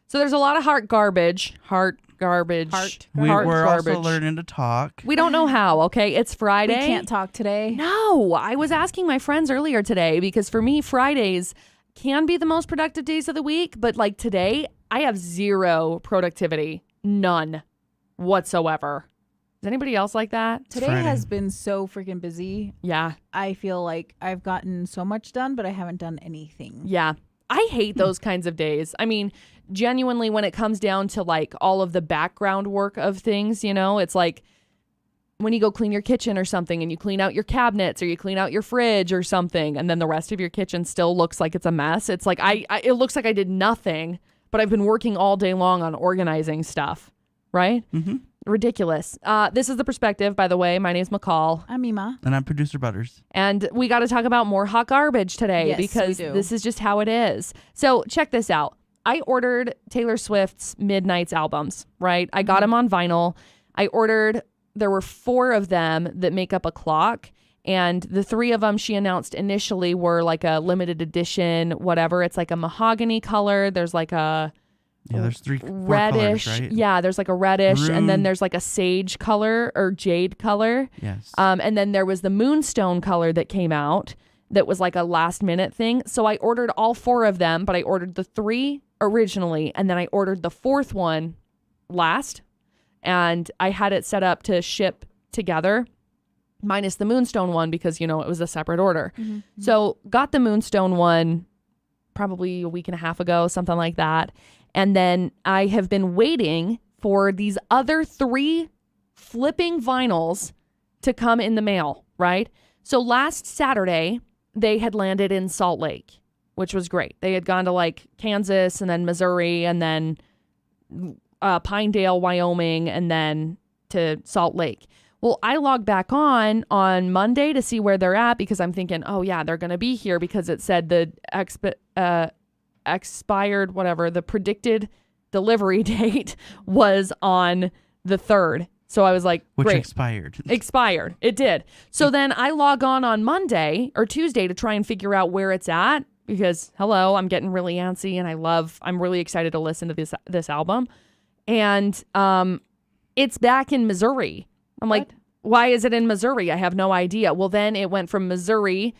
So there's a lot of heart garbage. We're Garbage. also learning to talk. We don't know how, okay? It's Friday. We can't talk today. No, I was asking my friends earlier today because for me, Fridays can be the most productive days of the week. But like today, I have zero productivity. None whatsoever. Is anybody else like that? Today has been so freaking busy. Yeah. I feel like I've gotten so much done, but I haven't done anything. Yeah. I hate those kinds of days. I mean, genuinely, when it comes down to like all of the background work of things, you know, it's like when you go clean your kitchen or something and you clean out your cabinets or you clean out your fridge or something, and then the rest of your kitchen still looks like it's a mess. It's like it looks like I did nothing, but I've been working all day long on organizing stuff, right? Mm-hmm. Ridiculous. This is The Perspective, by the way. My name's McCall. I'm Ema. And I'm Producer Butters. And we got to talk about more hot garbage today because we do. this is just how it is. So check this out. I ordered Taylor Swift's Midnight's albums, right? I got them on vinyl. There were 4 of them that make up a clock. And the 3 of them she announced initially were like a limited edition, whatever. It's like a mahogany color. There's like a... Yeah, there's 4 reddish colors, right? Yeah, there's like a reddish Maroon. and then there's like a sage color or jade color. Yes. And then there was the moonstone color that came out that was like a last minute thing. So I ordered all 4 of them, but I ordered the 3 originally and then I ordered the 4th one last, and I had it set up to ship together minus the moonstone one because, you know, it was a separate order. Mm-hmm. So got the moonstone one probably a week and a half ago, something like that. And then I have been waiting for these other 3 flipping vinyls to come in the mail, right? So last Saturday, they had landed in Salt Lake, which was great. They had gone to like Kansas and then Missouri and then Pinedale, Wyoming, and then to Salt Lake. Well, I logged back on Monday to see where they're at because I'm thinking, oh yeah, they're going to be here because it said the expired, whatever, the predicted delivery date was on the 3rd. So I was like, Which great. expired. It did. So then I log on Monday or Tuesday to try and figure out where it's at because, hello, I'm getting really antsy and I'm really excited to listen to this album. And it's back in Missouri. I'm like, why is it in Missouri? I have no idea. Well, then it went from Missouri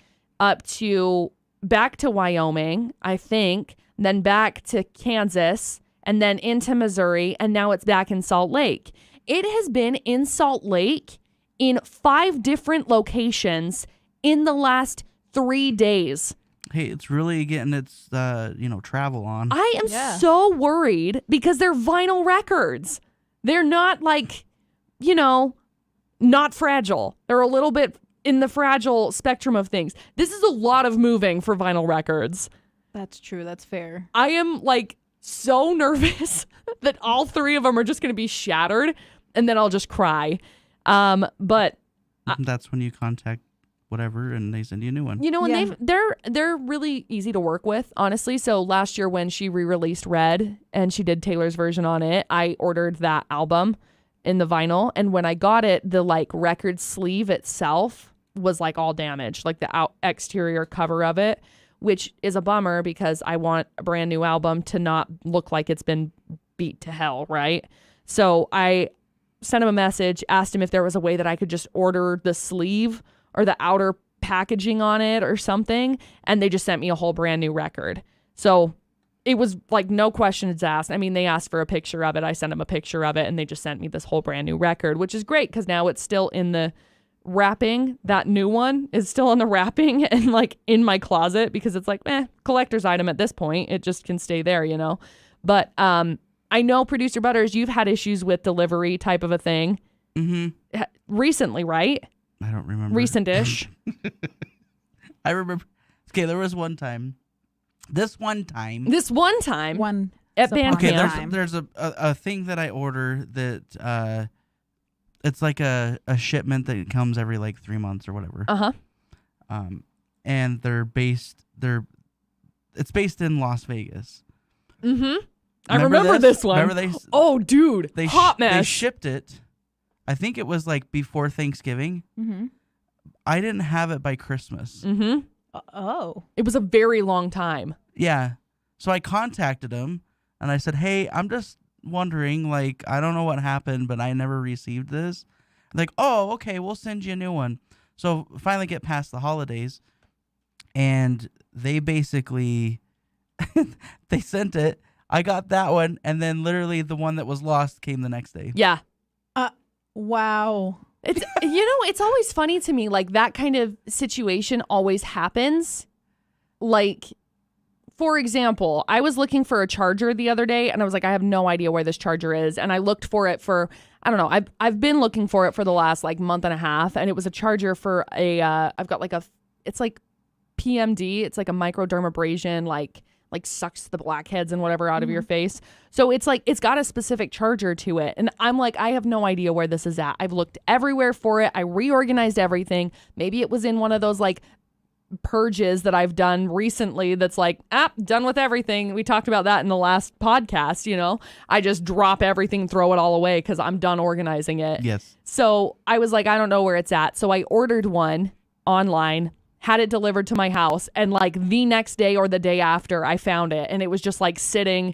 back to Wyoming, I think, then back to Kansas, and then into Missouri, and now it's back in Salt Lake. It has been in Salt Lake in 5 different locations in the last 3 days. Hey, it's really getting its travel on. I am so worried because they're vinyl records. They're not like, not fragile. They're a little bit in the fragile spectrum of things. This is a lot of moving for vinyl records. That's true. That's fair. I am like so nervous that all 3 of them are just going to be shattered and then I'll just cry. But that's when you contact whatever and they send you a new one. And they're really easy to work with, honestly. So last year when she re-released Red and she did Taylor's version on it, I ordered that album in the vinyl, and when I got it, the like record sleeve itself was like all damaged, like the exterior cover of it, which is a bummer because I want a brand new album to not look like it's been beat to hell, right? So I sent him a message, asked him if there was a way that I could just order the sleeve or the outer packaging on it or something, and they just sent me a whole brand new record. So it was like no questions asked. I mean, they asked for a picture of it. I sent them a picture of it, and they just sent me this whole brand new record, which is great because now it's still in the wrapping. That new one is still in the wrapping and like in my closet because it's like, collector's item at this point. It just can stay there, But I know, Producer Butters, you've had issues with delivery type of a thing. Mm-hmm. Recently, right? I don't remember. Recent-ish. I remember. Okay, there was one time. This one time at Bandcamp. There's a thing that I order that it's like a shipment that comes every like 3 months or whatever. And it's based in Las Vegas. Mm-hmm. I remember this one. Remember they? Oh, dude, hot mess. They shipped it. I think it was like before Thanksgiving. Mm-hmm. I didn't have it by Christmas. Mm-hmm. Oh. It was a very long time. Yeah. So I contacted them and I said, hey, I'm just wondering, like, I don't know what happened, but I never received this. Like, oh, okay, we'll send you a new one. So finally get past the holidays, and they basically, they sent it. I got that one, and then literally the one that was lost came the next day. Yeah. Wow. It's it's always funny to me, like that kind of situation always happens. Like, for example, I was looking for a charger the other day, and I was like, I have no idea where this charger is, and I looked for it for, I don't know, I've been looking for it for the last like month and a half, and it was a charger for a I've got like it's like PMD, it's like a microdermabrasion, like sucks the blackheads and whatever out of your face. So it's like, it's got a specific charger to it. And I'm like, I have no idea where this is at. I've looked everywhere for it. I reorganized everything. Maybe it was in one of those like purges that I've done recently that's like, done with everything. We talked about that in the last podcast, I just drop everything, throw it all away because I'm done organizing it. Yes. So I was like, I don't know where it's at. So I ordered one online, had it delivered to my house, and like the next day or the day after I found it, and it was just like sitting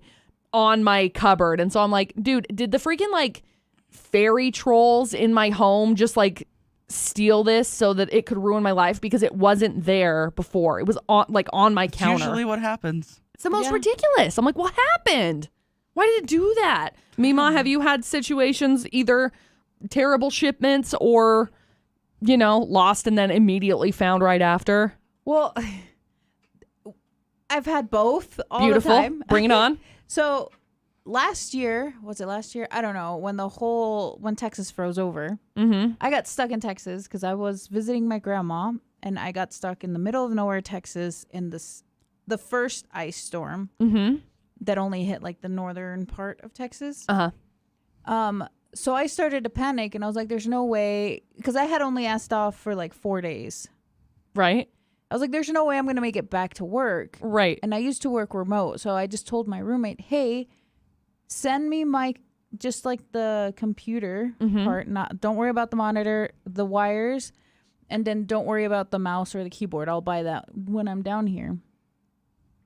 on my cupboard. And so I'm like, dude, did the freaking like fairy trolls in my home just like steal this so that it could ruin my life? Because it wasn't there before. It was on my counter. Usually what happens. It's the most ridiculous. I'm like, what happened? Why did it do that? Mima, have you had situations, either terrible shipments or lost and then immediately found right after? Well, I've had both all Beautiful. the time. Bring it on. So last year, was it last year? I don't know. When Texas froze over, I got stuck in Texas because I was visiting my grandma, and I got stuck in the middle of nowhere, Texas, in the first ice storm that only hit like the northern part of Texas. So I started to panic, and I was like, there's no way, because I had only asked off for like 4 days. Right. I was like, there's no way I'm going to make it back to work. Right. And I used to work remote. So I just told my roommate, hey, send me just like the computer part. Don't worry about the monitor, the wires, and then don't worry about the mouse or the keyboard. I'll buy that when I'm down here.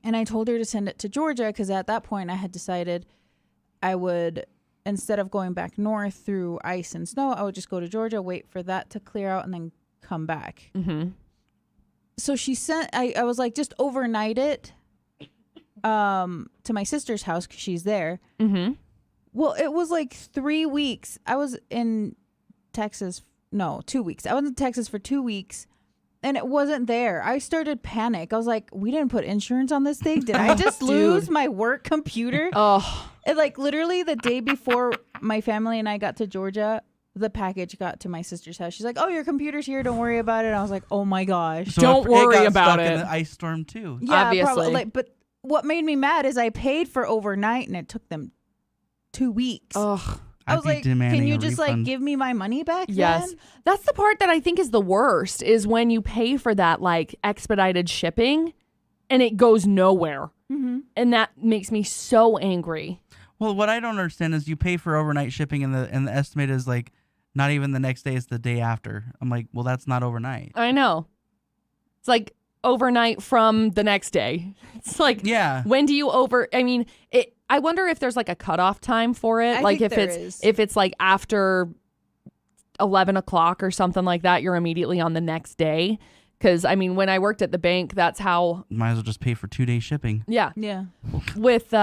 And I told her to send it to Georgia, because at that point I had decided I would, instead of going back north through ice and snow, I would just go to Georgia, wait for that to clear out, and then come back. So she sent, I was like, just overnight it to my sister's house because she's there. Well, it was like 3 weeks. I was in Texas. No, 2 weeks. I was in Texas for 2 weeks, and it wasn't there. I started panic. I was like, we didn't put insurance on this thing. Did I just lose my work computer? It like literally the day before my family and I got to Georgia, the package got to my sister's house. She's like, oh, your computer's here. Don't worry about it. And I was like, oh my gosh. So don't worry about it. it. In the ice storm too. Yeah, obviously. Probably. But what made me mad is I paid for overnight, and it took them 2 weeks. Ugh. I was like, can you just like give me my money back? Yes. Then? That's the part that I think is the worst, is when you pay for that like expedited shipping and it goes nowhere. And that makes me so angry. Well, what I don't understand is you pay for overnight shipping, and the estimate is like not even the next day, it's the day after. I'm like, well, that's not overnight. I know. It's like overnight from the next day. It's like, when do you I wonder if there's like a cutoff time for it. I think there is. If it's like after 11 o'clock or something like that, you're immediately on the next day. Because when I worked at the bank, that's how. Might as well just pay for 2 days shipping. Yeah. With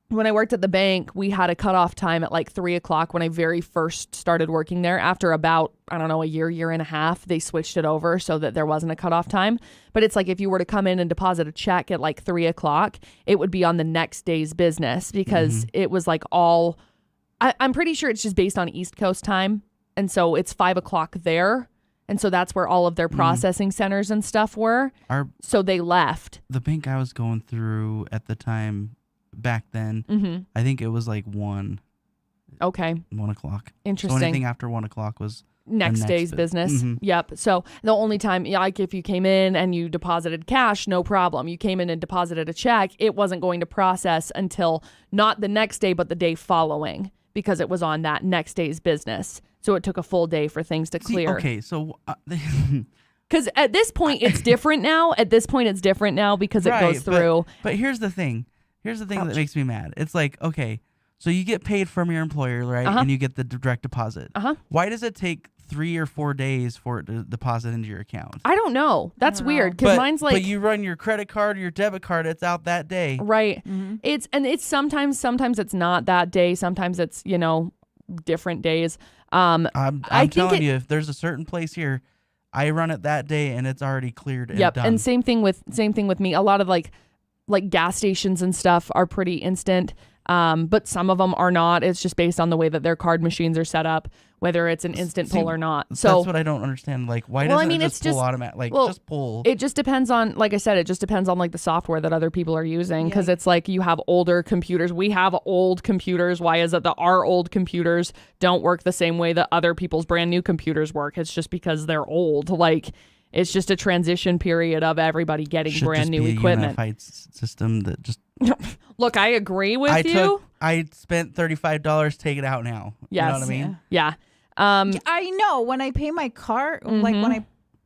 when I worked at the bank, we had a cutoff time at like 3 o'clock when I very first started working there. After about, I don't know, a year and a half, they switched it over so that there wasn't a cutoff time. But it's like if you were to come in and deposit a check at like 3 o'clock, it would be on the next day's business, because it was like all, I'm pretty sure it's just based on East Coast time. And so it's 5 o'clock there. And so that's where all of their processing centers and stuff were. So they left. The bank I was going through at the time, back then, I think it was like 1 o'clock. Interesting. So anything after 1 o'clock was next day's business. Yep. So the only time, like if you came in and you deposited cash, no problem. You came in and deposited a check, it wasn't going to process until not the next day, but the day following, because it was on that next day's business. So it took a full day for things to clear. Okay, so because at this point it's different now. Because it goes through. But here's the thing. Here's the thing Ouch. that makes me mad. It's like, okay, so you get paid from your employer, right? Uh-huh. And you get the direct deposit. Uh-huh. Why does it take 3 or 4 days for it to deposit into your account? I don't know. That's don't know. weird because mine's like but you run your credit card or your debit card, it's out that day. right. Mm-hmm. It's sometimes it's not that day. Sometimes it's different days. I'm I think telling you, if there's a certain place here, I run it that day and it's already cleared and Yep. done. And same thing with me. A lot of like gas stations and stuff are pretty instant. But some of them are not. It's just based on the way that their card machines are set up, whether it's an instant pull or not. So that's what I don't understand. Like, why doesn't it just pull automatic? Like, just pull. It just depends on, like I said, it just depends on like the software that other people are using. Because Yeah. it's like you have older computers. We have old computers. Why is it that our old computers don't work the same way that other people's brand new computers work? It's just because they're old. Like, it's just a transition period of everybody getting Should brand just new be a equipment. unified system that just. Look, I agree with you. I spent $35. Take it out now. Yes. You know what I mean? Yeah. I know when I pay my car, like when I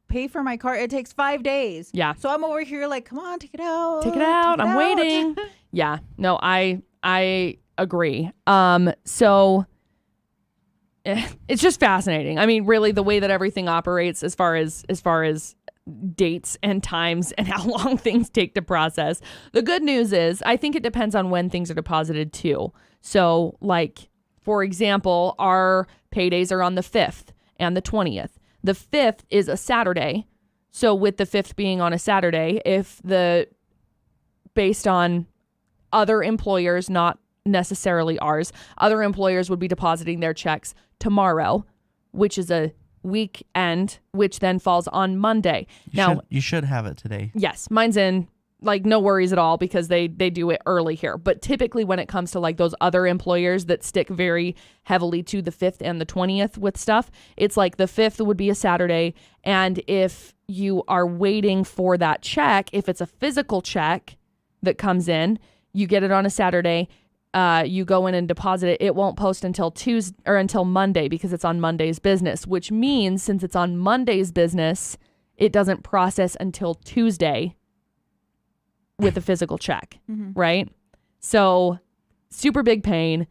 pay for my car, it takes 5 days. Yeah. So I'm over here like, come on, take it out. Take it out. I'm waiting. Yeah. No, I agree. So it's just fascinating. I mean, really the way that everything operates as far as dates and times and how long things take to process. The good news is I think it depends on when things are deposited too. So like, for example, our paydays are on the 5th and the 20th. The 5th is a Saturday. So with the 5th being on a Saturday, based on other employers, not necessarily ours, other employers would be depositing their checks tomorrow, which is a weekend, which then falls on Monday. You should have it today. Yes, mine's in, like, no worries at all because they do it early here. But typically when it comes to like those other employers that stick very heavily to the 5th and the 20th with stuff, it's like the 5th would be a Saturday. And if you are waiting for that check, if it's a physical check that comes in, you get it on a Saturday. You go in and deposit it. It won't post until Tuesday or until Monday because it's on Monday's business, which means since it's on Monday's business, it doesn't process until Tuesday with a physical check, right? So super big pain.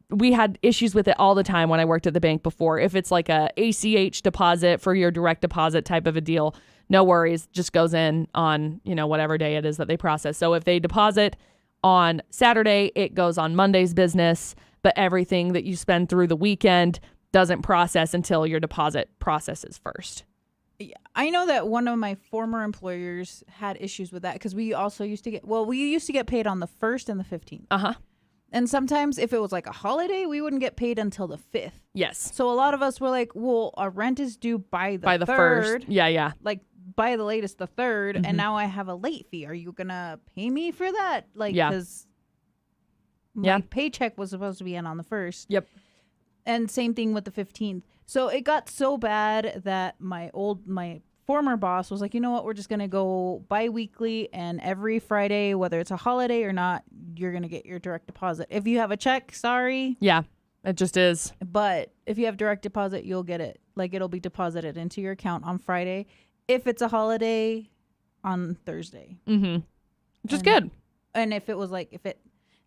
We had issues with it all the time when I worked at the bank before. If it's like a ACH deposit for your direct deposit type of a deal, no worries, just goes in on, whatever day it is that they process. So if they deposit on Saturday, it goes on Monday's business, but everything that you spend through the weekend doesn't process until your deposit processes first. Yeah, I know that one of my former employers had issues with that because we used to get paid on the 1st and the 15th. Uh-huh. And sometimes if it was like a holiday, we wouldn't get paid until the 5th. Yes. So a lot of us were like, well, our rent is due by the 3rd. First. Yeah. Like by the latest the 3rd, and now I have a late fee. Are you gonna pay me for that? Like, because my paycheck was supposed to be in on the 1st. Yep. And same thing with the 15th. So it got so bad that my former boss was like, you know what, we're just gonna go bi-weekly, and every Friday, whether it's a holiday or not, you're gonna get your direct deposit. If you have a check, sorry. Yeah, it just is. But if you have direct deposit, you'll get it. Like, it'll be deposited into your account on Friday. If it's a holiday, on Thursday. Which is good. And if it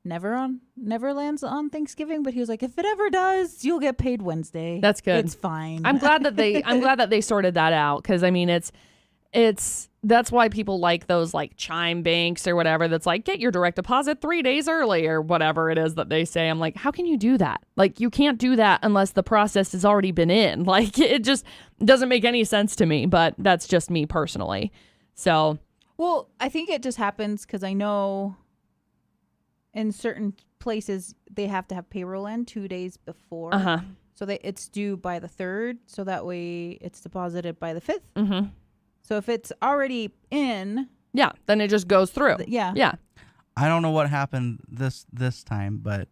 never lands on Thanksgiving, but he was like, if it ever does, you'll get paid Wednesday. That's good. It's fine. I'm glad that they sorted that out, because I mean that's why people like those like Chime banks or whatever that's like, get your direct deposit 3 days early or whatever it is that they say. I'm like, how can you do that? Like, you can't do that unless the process has already been in. Like, it just doesn't make any sense to me, but that's just me personally. So, well, I think it just happens because I know in certain places they have to have payroll in 2 days before. So it's due by the 3rd, so that way it's deposited by the 5th. So if it's already in, then it just goes through. Yeah. I don't know what happened this time, but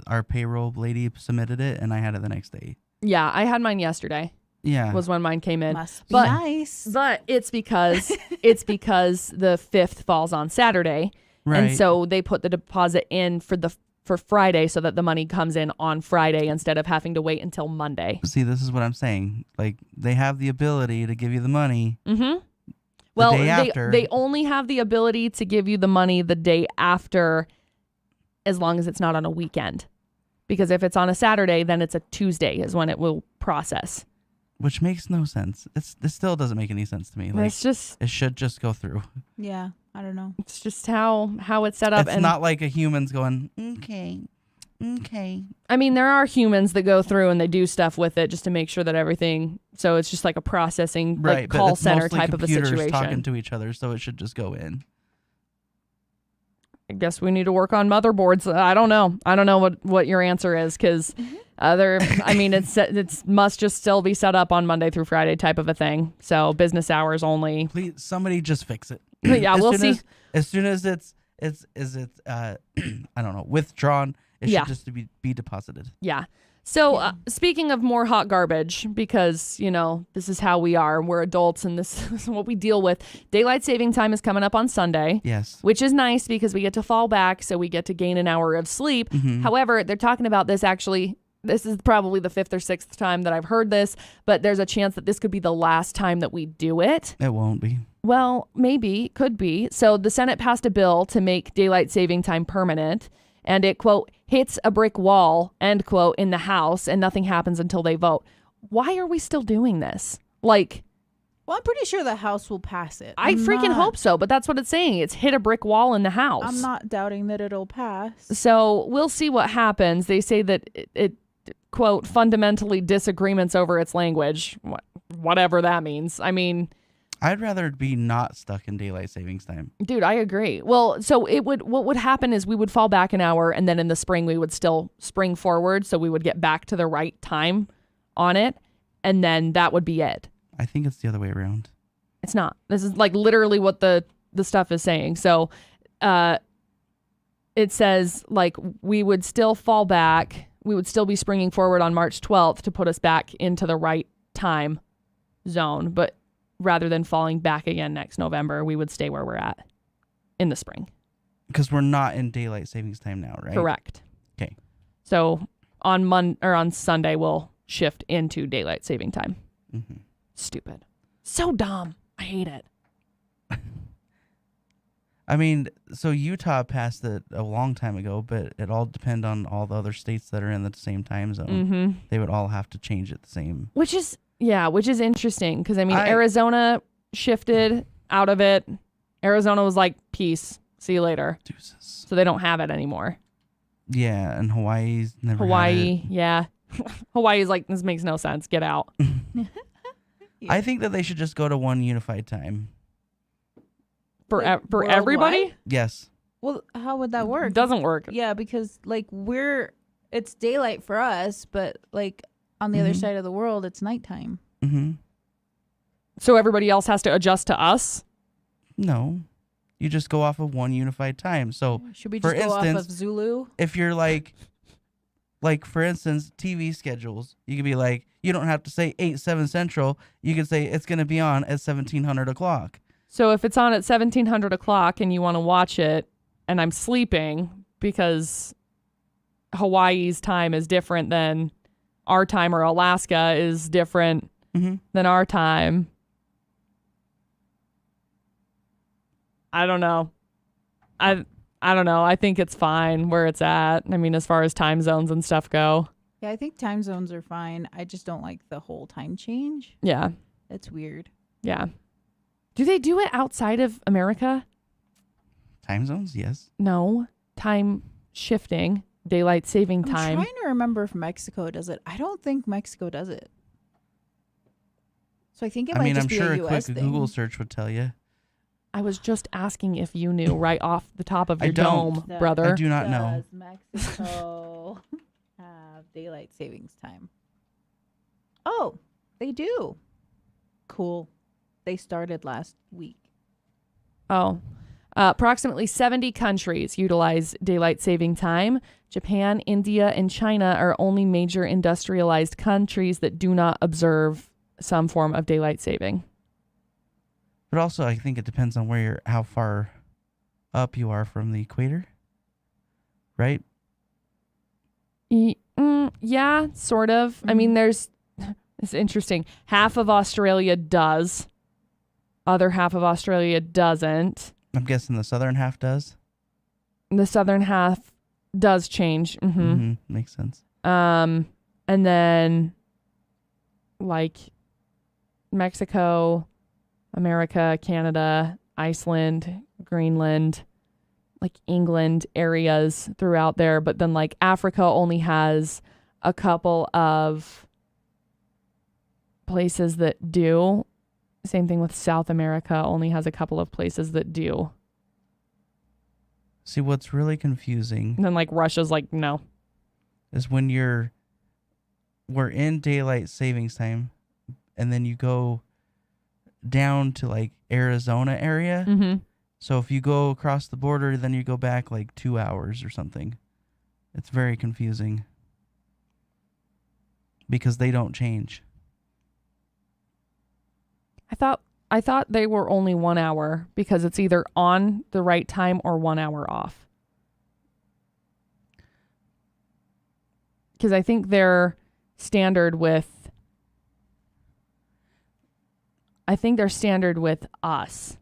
our payroll lady submitted it, and I had it the next day. Yeah, I had mine yesterday. Yeah, was when mine came in. Must be nice. But it's because the 5th falls on Saturday, right. And so they put the deposit in for Friday so that the money comes in on Friday instead of having to wait until Monday. See, this is what I'm saying. Like, they have the ability to give you the money. Well, day after. they only have the ability to give you the money the day after, as long as it's not on a weekend. Because if it's on a Saturday, then it's a Tuesday is when it will process. Which makes no sense. This still doesn't make any sense to me. Like, it should just go through. Yeah, I don't know. It's just how it's set up. It's not like a human's going, okay. I mean, there are humans that go through and they do stuff with it just to make sure that everything. So it's just like a processing, like call center type of a situation. Talking to each other, so it should just go in. I guess we need to work on motherboards. I don't know what your answer is, because I mean, it must just still be set up on Monday through Friday type of a thing. So business hours only. Please, somebody just fix it. Yeah, we'll see. As soon as it's I don't know, withdrawn, it should just be deposited. Yeah. So speaking of more hot garbage, because, this is how we are. We're adults and this is what we deal with. Daylight saving time is coming up on Sunday. Yes. Which is nice because we get to fall back, so we get to gain an hour of sleep. Mm-hmm. However, they're talking about this actually. This is probably the 5th or 6th time that I've heard this, but there's a chance that this could be the last time that we do it. It won't be. Well, maybe, could be. So the Senate passed a bill to make daylight saving time permanent. And it, quote, hits a brick wall, end quote, in the House, and nothing happens until they vote. Why are we still doing this? Like, well, I'm pretty sure the House will pass it. I freaking hope so, but that's what it's saying. It's hit a brick wall in the House. I'm not doubting that it'll pass. So we'll see what happens. They say that it quote, fundamentally disagreements over its language, whatever that means. I mean, I'd rather be not stuck in daylight savings time. Dude, I agree. Well, so what would happen is we would fall back an hour, and then in the spring we would still spring forward, so we would get back to the right time on it, and then that would be it. I think it's the other way around. It's not. This is like literally what the stuff is saying. So it says like we would still fall back. We would still be springing forward on March 12th to put us back into the right time zone, but rather than falling back again next November, we would stay where we're at in the spring. Because we're not in daylight savings time now, right? Correct. Okay. So on Sunday, we'll shift into daylight saving time. Mm-hmm. Stupid. So dumb. I hate it. I mean, so Utah passed it a long time ago, but it all depends on all the other states that are in the same time zone. Mm-hmm. They would all have to change it the same. Which is interesting because, I mean, Arizona shifted out of it. Arizona was like, peace, see you later. Deuces. So they don't have it anymore. Yeah, and Hawaii's never Hawaii, had it. yeah. Hawaii's like, this makes no sense. Get out. I think that they should just go to one unified time. For Like, everybody? Yes. Well, how would that work? It doesn't work. Yeah, because like it's daylight for us, but like on the other side of the world, it's nighttime. Mm-hmm. So everybody else has to adjust to us? No. You just go off of one unified time. So should we just go off of Zulu? If you're like for instance, TV schedules, you could be like, you don't have to say 8/7 Central. You could say it's going to be on at 1700 o'clock. So if it's on at 1700 o'clock and you want to watch it and I'm sleeping because Hawaii's time is different than our time, or Alaska is different than our time. I don't know. I don't know. I think it's fine where it's at. I mean, as far as time zones and stuff go. Yeah, I think time zones are fine. I just don't like the whole time change. Yeah. It's weird. Yeah. Do they do it outside of America? Time zones? Yes. No. Time shifting. Daylight saving time. I'm trying to remember if Mexico does it. I don't think Mexico does it. So I think it might just be a US I'm sure a quick thing. Google search would tell you. I was just asking if you knew right off the top of your dome, brother. I do not know. Does Mexico have daylight savings time? Oh, they do. Cool. They started last week. Oh. Approximately 70 countries utilize daylight saving time. Japan, India, and China are only major industrialized countries that do not observe some form of daylight saving. But also, I think it depends on how far up you are from the equator, right? Yeah, sort of. I mean, it's interesting. Half of Australia does. Other half of Australia doesn't. I'm guessing the southern half does. The southern half does change. Makes sense. And then like Mexico, America, Canada, Iceland, Greenland, like England areas throughout there. But then like Africa only has a couple of places that do. Same thing with South America, only has a couple of places that do. See, what's really confusing And then like Russia's like, no. is when we're in daylight savings time, and then you go down to like Arizona area. Mm-hmm. So if you go across the border, then you go back like 2 hours or something. It's very confusing because they don't change. I thought they were only 1 hour because it's either on the right time or 1 hour off. Because I think they're standard with us.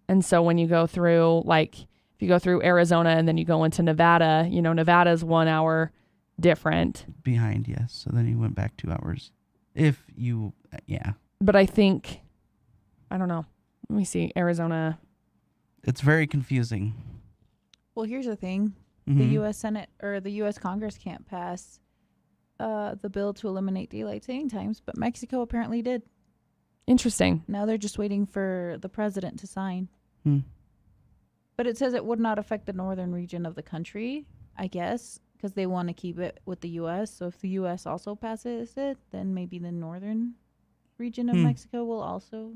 And so when you go through, like, if you go through Arizona and then you go into Nevada, you know, Nevada's 1 hour different. Behind, yes. So then you went back 2 hours. If you, yeah. But I think, I don't know. Let me see. Arizona. It's very confusing. Well, here's the thing. Mm-hmm. The U.S. Senate or the U.S. Congress can't pass the bill to eliminate daylight saving times, but Mexico apparently did. Interesting. Now they're just waiting for the president to sign. Hmm. But it says it would not affect the northern region of the country, I guess, because they want to keep it with the U.S. So if the U.S. also passes it, then maybe the northern region of Mexico will also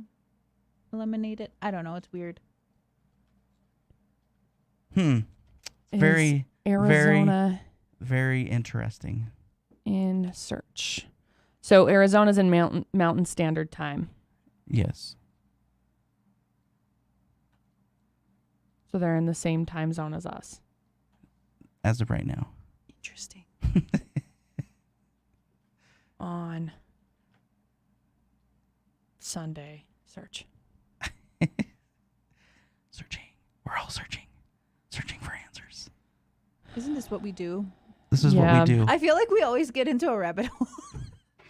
eliminate it. I don't know. It's weird. Very, Arizona very interesting. in search. So Arizona's in Mountain Standard Time. Yes. So they're in the same time zone as us. As of right now. Interesting. On Sunday, search. Searching. We're all searching. Searching for answers. Isn't this what we do? This is Yeah. what we do. I feel like we always get into a rabbit hole.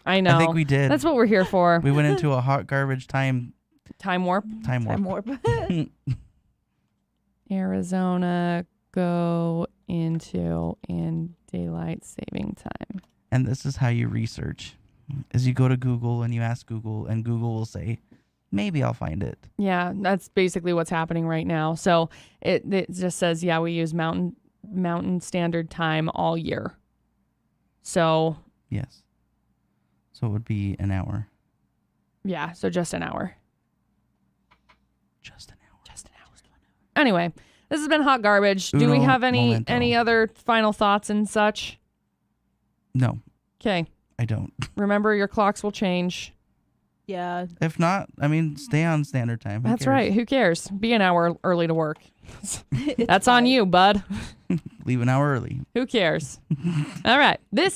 I know. I think we did. That's what we're here for. We went into a hot garbage time Time warp. Time warp. Arizona go into in daylight saving time. And this is how you research. Is you go to Google and you ask Google, and Google will say, maybe I'll find it. Yeah, that's basically what's happening right now. So it just says, yeah, we use Mountain Standard Time all year. So Yes. So it would be an hour. yeah, so just an hour. Just an hour. Just an hour. Anyway, this has been Hot Garbage. Do we Uno have any momento. other final thoughts and such? No, Okay. I don't. Remember, your clocks will change. Yeah. If not, I mean, stay on standard time. Who That's cares? right. Who cares? Be an hour early to work. It's That's on fine. you, bud. Leave an hour early. Who cares? All right. This